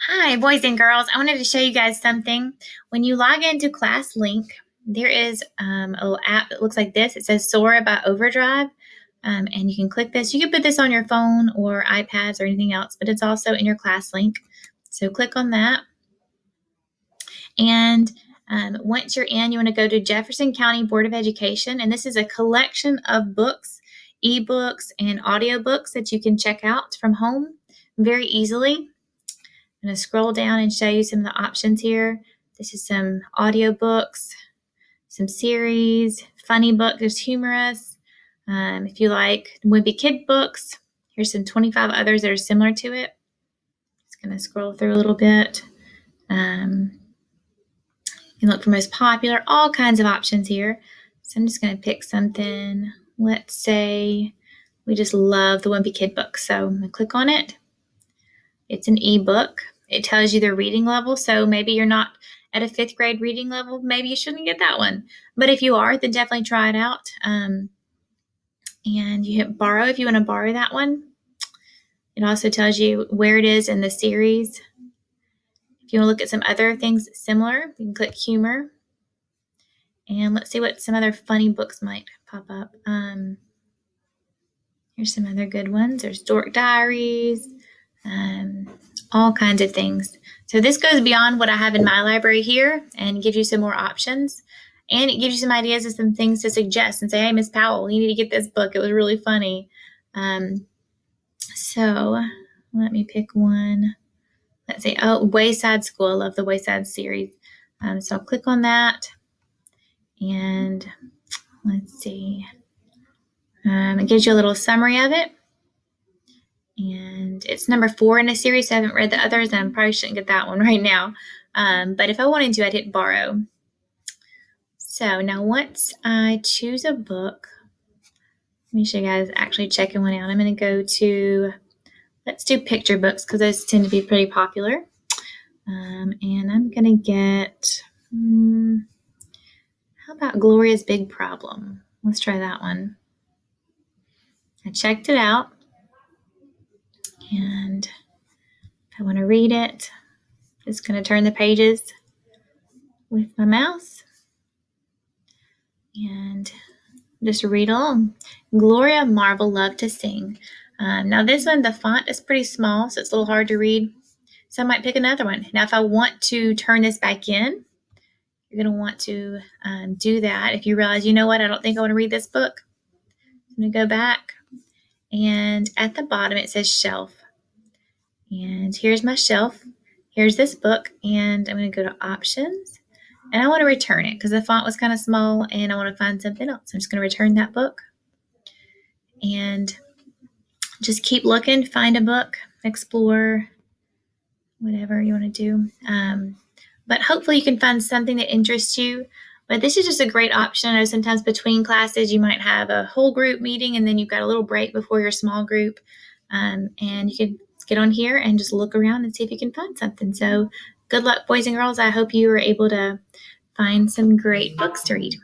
Hi, boys and girls. I wanted to show you guys something. When you log into ClassLink, there is a little app that looks like this. It says Sora by Overdrive, and you can click this. You can put this on your phone or iPads or anything else, but it's also in your ClassLink. So click on that. And once you're in, you want to go to Jefferson County Board of Education, and this is a collection of books, ebooks, and audiobooks that you can check out from home very easily. I'm going to scroll down and show you some of the options here. This is some audiobooks, some series, funny book, there's humorous. If you like wimpy kid books, here's some 25 others that are similar to it. Just going to scroll through a little bit. You can look for most popular, all kinds of options here. So I'm just going to pick something. Let's say we just love the wimpy kid book. So I'm going to click on it. It's an ebook. It tells you the reading level. So maybe you're not at a 5th grade reading level. Maybe you shouldn't get that one. But if you are, then definitely try it out. And you hit borrow if you want to borrow that one. It also tells you where it is in the series. If you want to look at some other things similar, you can click humor. And let's see what some other funny books might pop up. Here's some other good ones. There's Dork Diaries. All kinds of things. So this goes beyond what I have in my library here and gives you some more options. And it gives you some ideas of some things to suggest and say, hey, Miss Powell, you need to get this book. It was really funny. So let me pick one. Let's see. Oh, Wayside School. I love the Wayside series. So I'll click on that. And let's see. It gives you a little summary of it. And it's number 4 in a series. I haven't read the others, and I probably shouldn't get that one right now. But if I wanted to, I'd hit borrow. So now once I choose a book, let me show you guys actually checking one out. I'm going to go to, let's do picture books because those tend to be pretty popular. And I'm going to get, how about Gloria's Big Problem? Let's try that one. I checked it out. And if I want to read it, I'm just going to turn the pages with my mouse and just read along. Gloria Marvel loved to sing. Now this one, the font is pretty small, so it's a little hard to read. So I might pick another one. Now if I want to turn this back in, you're going to want to do that. If you realize, you know what, I don't think I want to read this book. I'm going to go back. And at the bottom it says shelf. And here's my shelf. Here's this book. And I'm going to go to options. And I want to return it because the font was kind of small and I want to find something else. I'm just going to return that book. And just keep looking, find a book, explore, whatever you want to do. But hopefully you can find something that interests you. But this is just a great option. I know sometimes between classes you might have a whole group meeting and then you've got a little break before your small group. And you can get on here and just look around and see if you can find something. So good luck, boys and girls. I hope you were able to find some great books to read.